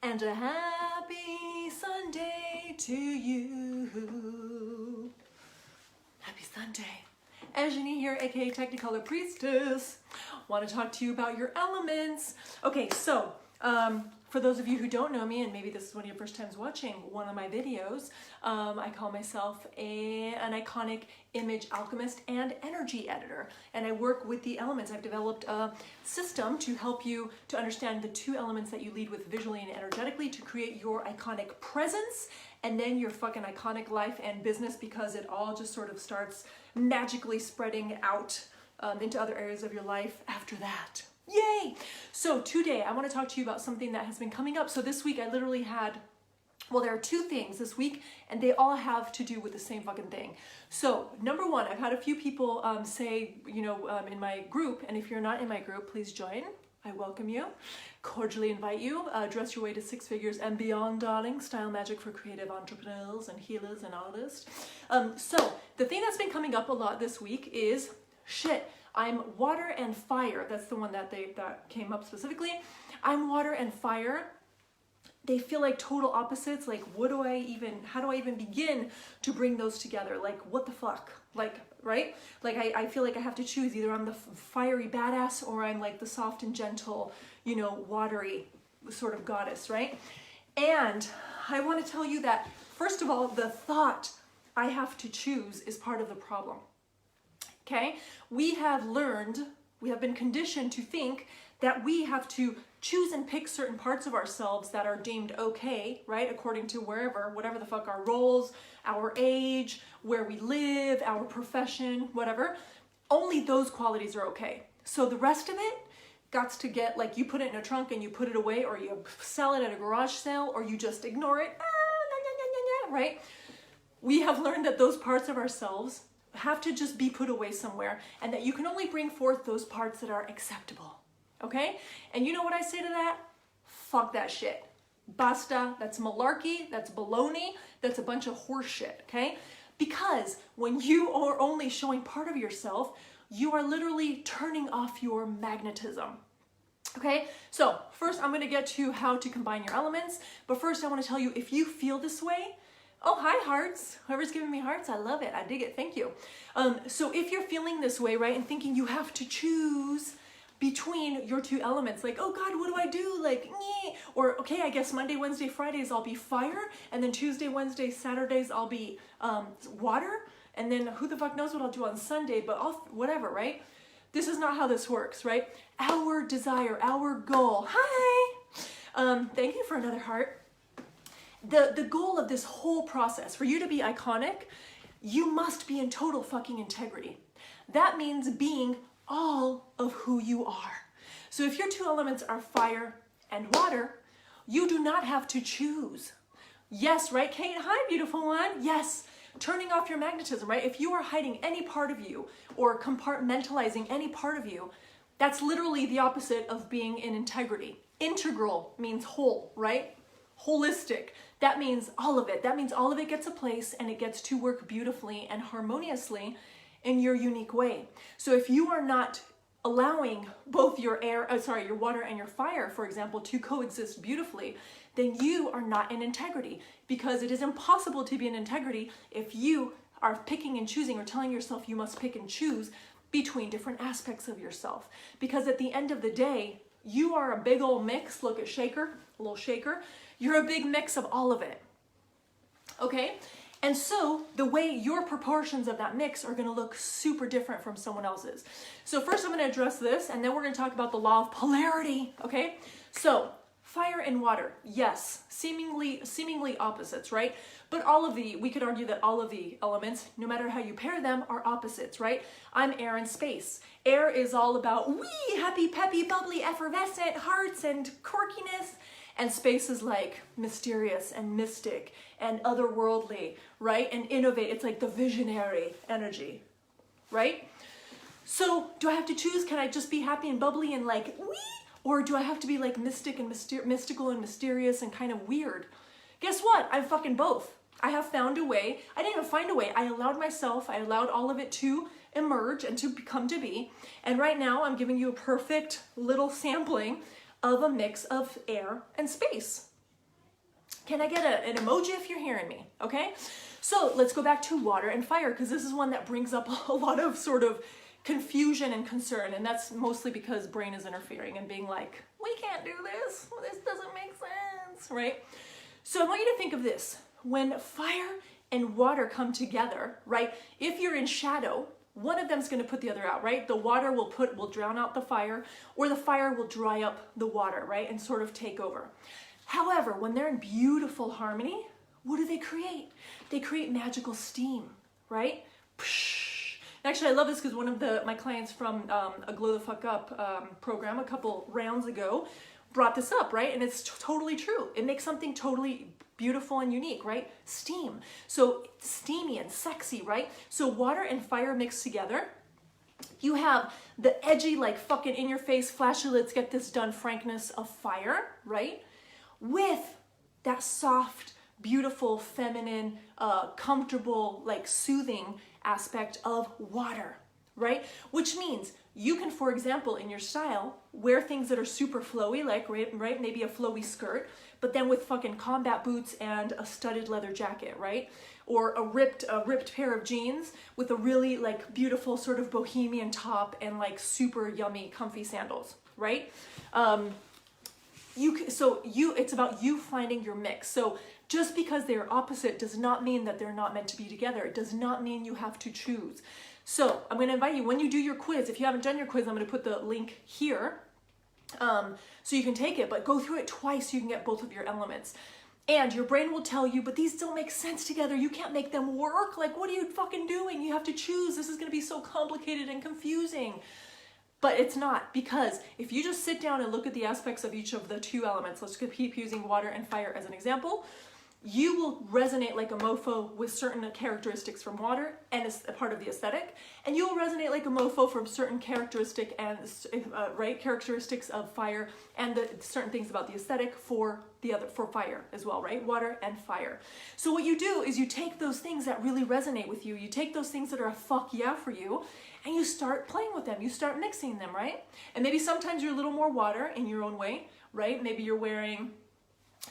and a happy Sunday to you. Happy Sunday. Eyenie here, aka Technicolor Priestess. Want to talk to you about your elements. Okay, so for those of you who don't know me, and maybe this is one of your first times watching one of my videos, I call myself an iconic image alchemist and energy editor, and I work with the elements. I've developed a system to help you to understand the two elements that you lead with visually and energetically to create your iconic presence and then your fucking iconic life and business, because it all just sort of starts magically spreading out into other areas of your life after that. Yay! So today I want to talk to you about something that has been coming up. So this week I literally had, well, there are two things this week and they all have to do with the same fucking thing. So number one, I've had a few people say, in my group, and if you're not in my group, please join. I welcome you, cordially invite you. Dress your way to six figures and beyond, darling. Style magic for creative entrepreneurs and healers and artists. So the thing that's been coming up a lot this week is, shit, I'm water and fire. That's the one that came up specifically. I'm water and fire. They feel like total opposites. Like, how do I even begin to bring those together? Like, what the fuck? Like, right? Like, I feel like I have to choose. Either I'm the fiery badass or I'm like the soft and gentle, watery sort of goddess, right? And I want to tell you that, first of all, the thought I have to choose is part of the problem. Okay? We have been conditioned to think that we have to choose and pick certain parts of ourselves that are deemed okay, right? According to whatever the fuck our roles, our age, where we live, our profession, whatever. Only those qualities are okay. So the rest of it gots to get, like, you put it in a trunk and you put it away, or you sell it at a garage sale, or you just ignore it, right? We have learned that those parts of ourselves have to just be put away somewhere, and that you can only bring forth those parts that are acceptable. Okay? And you know what I say to that? Fuck that shit. Basta. That's malarkey. That's baloney. That's a bunch of horse shit. Okay? Because when you are only showing part of yourself, you are literally turning off your magnetism. Okay? So first I'm going to get to how to combine your elements. But first I want to tell you, if you feel this way, oh, hi, hearts. Whoever's giving me hearts, I love it. I dig it. Thank you. So if you're feeling this way, right, and thinking you have to choose between your two elements, like, oh God, what do I do? Like, nyeh. Or, okay, I guess Monday, Wednesday, Fridays, I'll be fire. And then Tuesday, Wednesday, Saturdays, I'll be water. And then who the fuck knows what I'll do on Sunday, but whatever, right? This is not how this works, right? Our desire, our goal. Hi. Thank you for another heart. The goal of this whole process, for you to be iconic, you must be in total fucking integrity. That means being all of who you are. So if your two elements are fire and water, you do not have to choose. Yes, right, Kate? Hi, beautiful one. Yes, turning off your magnetism, right? If you are hiding any part of you or compartmentalizing any part of you, that's literally the opposite of being in integrity. Integral means whole, right? Holistic. That means all of it. That means all of it gets a place and it gets to work beautifully and harmoniously in your unique way. So if you are not allowing both your your water and your fire, for example, to coexist beautifully, then you are not in integrity, because it is impossible to be in integrity if you are picking and choosing, or telling yourself you must pick and choose between different aspects of yourself. Because at the end of the day, you are a big old mix. Look at Shaker, a little shaker. You're a big mix of all of it. Okay? And so the way your proportions of that mix are going to look super different from someone else's. So first I'm going to address this, and then we're going to talk about the law of polarity. Okay? So fire and water, yes, seemingly opposites, right? But we could argue that all of the elements, no matter how you pair them, are opposites, right? I'm air and space. Air is all about wee, happy, peppy, bubbly, effervescent, hearts and quirkiness. And space is like mysterious and mystic and otherworldly, right? And innovate. It's like the visionary energy, right? So do I have to choose? Can I just be happy and bubbly and like wee? Or do I have to be like mystic and mystical and mysterious and kind of weird? Guess what? I'm fucking both. I have found a way. I didn't even find a way. I allowed all of it to emerge and to come to be. And right now I'm giving you a perfect little sampling of a mix of air and space. Can I get an emoji if you're hearing me? Okay, so let's go back to water and fire, because this is one that brings up a lot of sort of confusion and concern, and that's mostly because brain is interfering and being like, we can't do this, this doesn't make sense, right? So I want you to think of this. When fire and water come together, right, if you're in shadow, one of them's going to put the other out, right? The water will drown out the fire, or the fire will dry up the water, right, and sort of take over. However, when they're in beautiful harmony, what do they create? They create magical steam, right? Actually, I love this because one of my clients from a Glow the Fuck Up program a couple rounds ago brought this up, right? And it's totally true. It makes something totally beautiful and unique, right? Steam. So steamy and sexy, right? So water and fire mixed together. You have the edgy, like fucking in your face, flashy, let's get this done frankness of fire, right? With that soft, beautiful, feminine, comfortable, like soothing aspect of water, right? Which means you can, for example, in your style, wear things that are super flowy, like, right, maybe a flowy skirt, but then with fucking combat boots and a studded leather jacket, right? Or a ripped pair of jeans with a really like beautiful sort of bohemian top and like super yummy, comfy sandals, right? It's about you finding your mix. So just because they're opposite does not mean that they're not meant to be together. It does not mean you have to choose. So I'm going to invite you, when you do your quiz, if you haven't done your quiz, I'm going to put the link here so you can take it, but go through it twice so you can get both of your elements. And your brain will tell you, but these don't make sense together. You can't make them work. Like, what are you fucking doing? You have to choose. This is going to be so complicated and confusing. But it's not, because if you just sit down and look at the aspects of each of the two elements, let's keep using water and fire as an example, you will resonate like a mofo with certain characteristics from water and it's a part of the aesthetic, and you will resonate like a mofo from certain characteristics of fire and the certain things about the aesthetic for fire as well, right? Water and fire. So what you do is you take those things that really resonate with you, you take those things that are a fuck yeah for you, and you start playing with them, you start mixing them, right? And maybe sometimes you're a little more water in your own way, right? Maybe you're wearing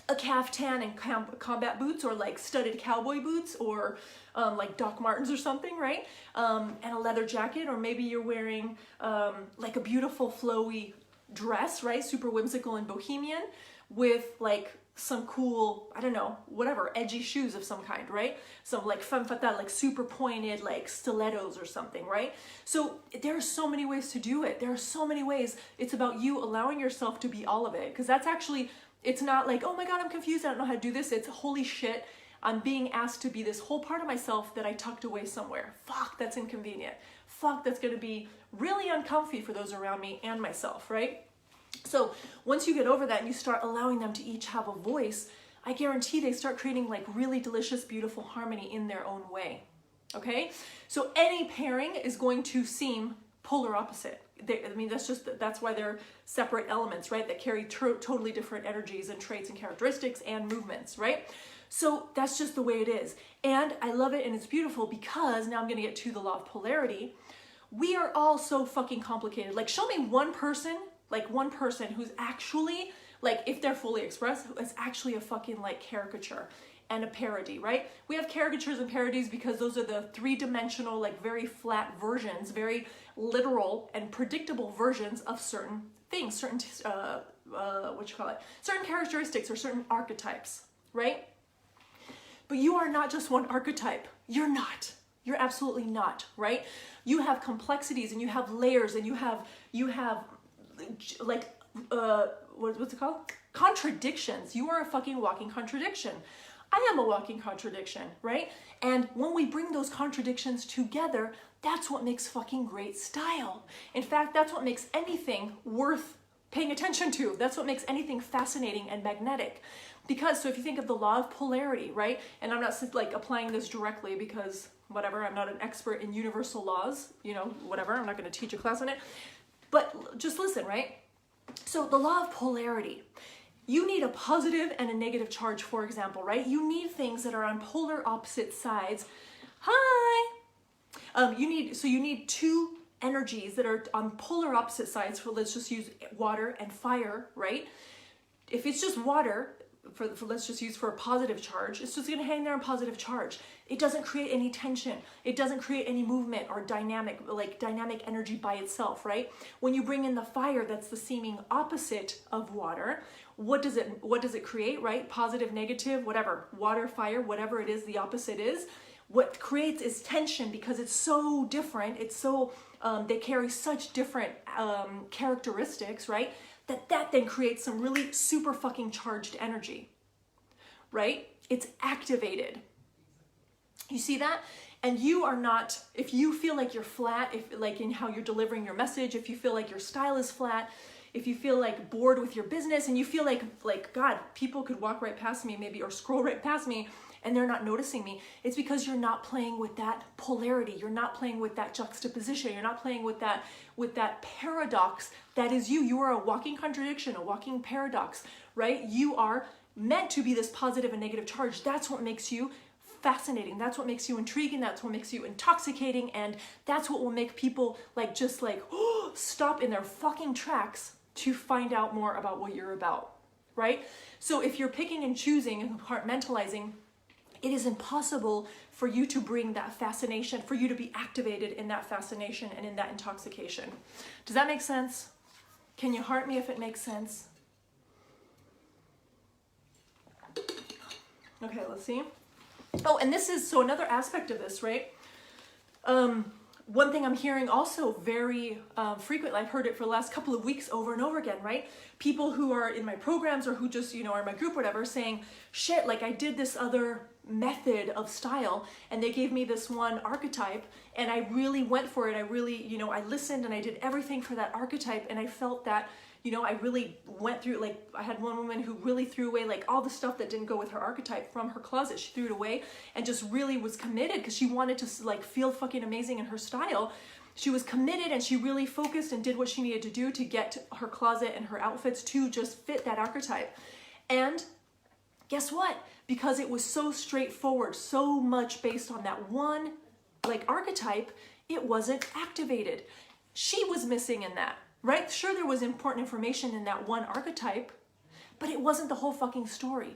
a caftan and combat boots, or like studded cowboy boots, or like Doc Martens or something, right? And a leather jacket, or maybe you're wearing like a beautiful flowy dress, right? Super whimsical and bohemian with like some cool, I don't know, whatever, edgy shoes of some kind, right? Some like femme fatale, like super pointed, like stilettos or something, right? So there are so many ways to do it. There are so many ways. It's about you allowing yourself to be all of it, because that's actually, it's not like, oh my God, I'm confused, I don't know how to do this. It's holy shit, I'm being asked to be this whole part of myself that I tucked away somewhere. Fuck, that's inconvenient. Fuck, that's gonna be really uncomfy for those around me and myself, right? So once you get over that and you start allowing them to each have a voice, I guarantee they start creating like really delicious, beautiful harmony in their own way, okay? So any pairing is going to seem polar opposite. That's why they're separate elements, right? That carry totally different energies and traits and characteristics and movements, right? So that's just the way it is. And I love it and it's beautiful, because now I'm gonna get to the law of polarity. We are all so fucking complicated. Like, show me one person who's actually, like, if they're fully expressed, it's actually a fucking like caricature and a parody, right? We have caricatures and parodies because those are the three-dimensional, like very flat versions, very literal and predictable versions of certain things, certain, certain characteristics or certain archetypes, right? But you are not just one archetype. You're not. You're absolutely not, right? You have complexities and you have layers and you have like, what's it called? Contradictions. You are a fucking walking contradiction. I am a walking contradiction, right? And when we bring those contradictions together, that's what makes fucking great style. In fact, that's what makes anything worth paying attention to. That's what makes anything fascinating and magnetic. Because, so if you think of the law of polarity, right? And I'm not like applying this directly because whatever, I'm not an expert in universal laws, you know, whatever, I'm not going to teach a class on it. But just listen, right? So the law of polarity, you need a positive and a negative charge, for example, right? You need things that are on polar opposite sides. Hi! You need two energies that are on polar opposite sides. For let's just use water and fire, right? If it's just water, let's just use for a positive charge, it's just gonna hang there in positive charge. It doesn't create any tension. It doesn't create any movement or dynamic energy by itself, right? When you bring in the fire, that's the seeming opposite of water. What does it create, right? Positive, negative, whatever, water, fire, whatever it is, the opposite is. What creates is tension because it's so different. It's so, they carry such different characteristics, right? That then creates some really super fucking charged energy, right? It's activated. You see that? And you are not, if you feel like you're flat, if like in how you're delivering your message, if you feel like your style is flat, if you feel like bored with your business and you feel like God, people could walk right past me maybe or scroll right past me and they're not noticing me, it's because you're not playing with that polarity. You're not playing with that juxtaposition. You're not playing with that paradox that is you. You are a walking contradiction, a walking paradox, right? You are meant to be this positive and negative charge. That's what makes you fascinating. That's what makes you intriguing. That's what makes you intoxicating. And that's what will make people stop in their fucking tracks to find out more about what you're about, right? So if you're picking and choosing and compartmentalizing, it is impossible for you to bring that fascination, for you to be activated in that fascination and in that intoxication. Does that make sense? Can you heart me if it makes sense? Okay, let's see. Oh, and this is, so another aspect of this, right? One thing I'm hearing also very frequently, I've heard it for the last couple of weeks over and over again, right? People who are in my programs or who just, are in my group, whatever, saying, shit, like I did this other method of style and they gave me this one archetype and I really went for it. I really, I listened and I did everything for that archetype and I felt that, I really went through, like I had one woman who really threw away like all the stuff that didn't go with her archetype from her closet. She threw it away and just really was committed because she wanted to like feel fucking amazing in her style. She was committed and she really focused and did what she needed to do to get her closet and her outfits to just fit that archetype. And guess what? Because it was so straightforward, so much based on that one like archetype, it wasn't activated. She was missing in that, right? Sure, there was important information in that one archetype, but it wasn't the whole fucking story.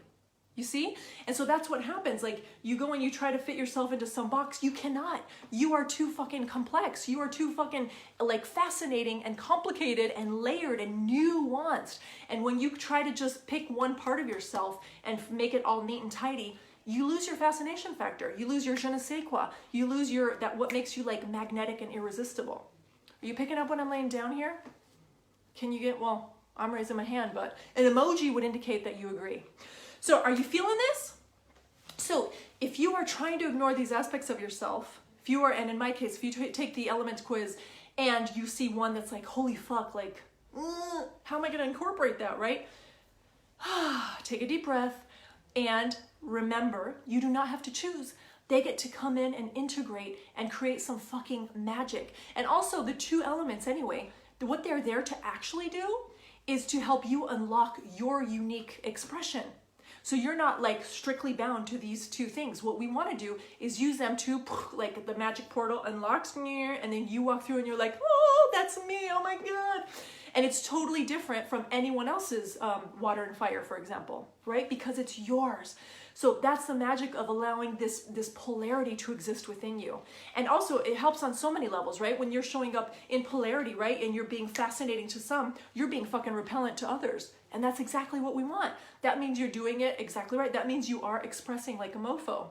You see? And so that's what happens. Like you go and you try to fit yourself into some box. You cannot. You are too fucking complex. You are too fucking like fascinating and complicated and layered and nuanced. And when you try to just pick one part of yourself and make it all neat and tidy, you lose your fascination factor. You lose your je ne sais quoi. You lose what makes you like magnetic and irresistible. Are you picking up what I'm laying down here? Can you get, well, I'm raising my hand, but an emoji would indicate that you agree. So are you feeling this? So if you are trying to ignore these aspects of yourself, if you are, and in my case, if you take the elements quiz and you see one that's like, holy fuck, like, how am I going to incorporate that, right? Take a deep breath and remember, you do not have to choose. They get to come in and integrate and create some fucking magic. And also the two elements anyway, what they're there to actually do is to help you unlock your unique expression. So you're not like strictly bound to these two things. What we want to do is use them to, like the magic portal unlocks and then you walk through and you're like, oh, that's me, oh my God. And it's totally different from anyone else's water and fire, for example, right? Because it's yours. So that's the magic of allowing this polarity to exist within you. And also it helps on so many levels, right? When you're showing up in polarity, right? And you're being fascinating to some, you're being fucking repellent to others. And that's exactly what we want. That means you're doing it exactly right. That means you are expressing like a mofo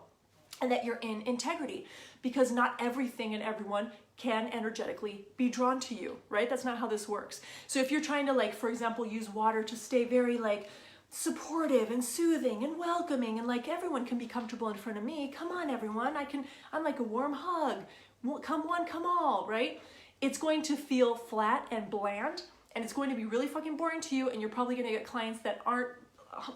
and that you're in integrity, because not everything and everyone can energetically be drawn to you, right? That's not how this works. So if you're trying to like, for example, use water to stay very like supportive and soothing and welcoming and like everyone can be comfortable in front of me. Come on, everyone. I'm like a warm hug. Come one, come all, right? It's going to feel flat and bland and it's going to be really fucking boring to you and you're probably going to get clients that aren't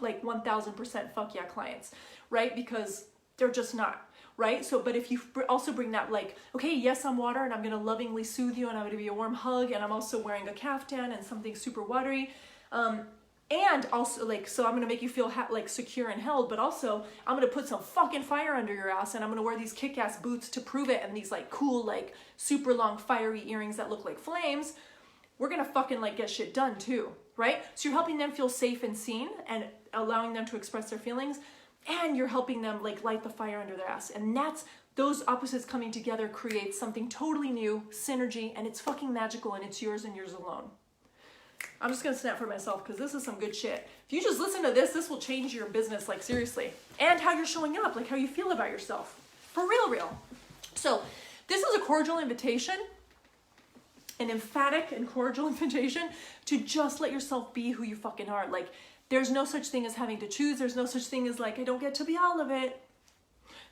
like 1000% fuck yeah clients, right? Because they're just not, right? So, but if you also bring that like, okay, yes, I'm water and I'm going to lovingly soothe you and I'm going to be a warm hug and I'm also wearing a caftan and something super watery. And also like, so I'm going to make you feel like secure and held, but also I'm going to put some fucking fire under your ass and I'm going to wear these kick-ass boots to prove it and these like cool, like super long fiery earrings that look like flames. We're going to fucking like get shit done too. right? So you're helping them feel safe and seen and allowing them to express their feelings, and you're helping them like light the fire under their ass. And that's, those opposites coming together creates something totally new, synergy, and it's fucking magical, and it's yours and yours alone. I'm just gonna snap for myself because this is some good shit. If you just listen to this, this will change your business, like seriously. And how you're showing up, like how you feel about yourself. For real. So this is a cordial invitation, an emphatic and cordial invitation to just let yourself be who you fucking are. Like, there's no such thing as having to choose. There's no such thing as like, I don't get to be all of it.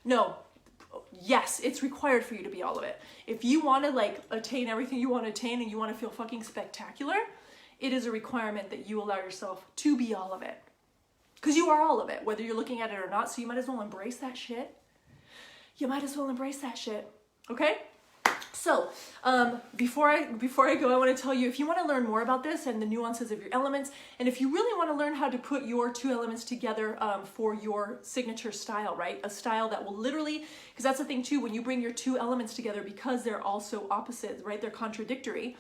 No. Yes, it's required for you to be all of it. If you want to like attain everything you want to attain and you want to feel fucking spectacular, it is a requirement that you allow yourself to be all of it. Because you are all of it, whether you're looking at it or not. So you might as well embrace that shit. You might as well embrace that shit. Okay? So, before I go, I want to tell you, if you want to learn more about this and the nuances of your elements, and if you really want to learn how to put your two elements together for your signature style, right? A style that will literally, because that's the thing too, when you bring your two elements together, because they're also opposites, right? They're contradictory.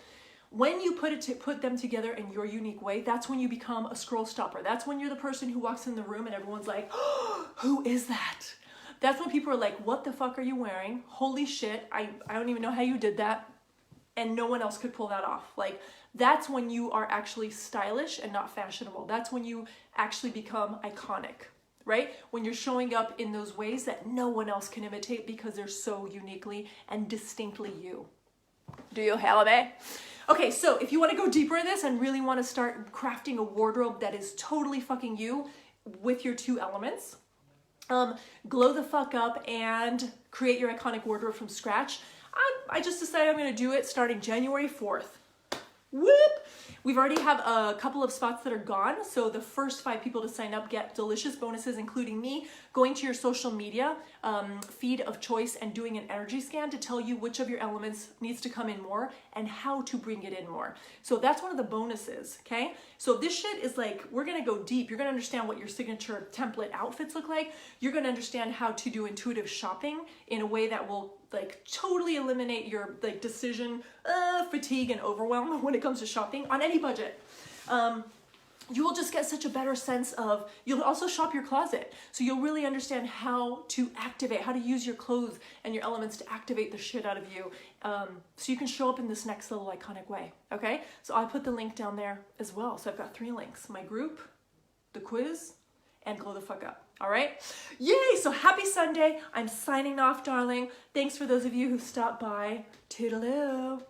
When you put them together in your unique way, that's when you become a scroll stopper. That's when you're the person who walks in the room and everyone's like, oh, who is that? That's when people are like, what the fuck are you wearing? Holy shit, I don't even know how you did that. And no one else could pull that off. Like, that's when you are actually stylish and not fashionable. That's when you actually become iconic, right? When you're showing up in those ways that no one else can imitate because they're so uniquely and distinctly you. Do you have it? Okay, so if you want to go deeper in this and really want to start crafting a wardrobe that is totally fucking you with your two elements, glow the fuck up and create your iconic wardrobe from scratch. I just decided I'm going to do it starting January 4th. Whoop! We've already have a couple of spots that are gone, so the first 5 people to sign up get delicious bonuses, including me going to your social media feed of choice and doing an energy scan to tell you which of your elements needs to come in more and how to bring it in more. So that's one of the bonuses, okay? So this shit is like, we're gonna go deep. You're gonna understand what your signature template outfits look like. You're gonna understand how to do intuitive shopping in a way that will like totally eliminate your like decision fatigue and overwhelm when it comes to shopping on any budget. You will just get such a better sense of, you'll also shop your closet. So you'll really understand how to activate, how to use your clothes and your elements to activate the shit out of you. So you can show up in this next little iconic way, okay? So I put the link down there as well. So I've got 3 links, my group, the quiz, and glow the fuck up. All right? Yay! So happy Sunday. I'm signing off, darling. Thanks for those of you who stopped by. Toodaloo.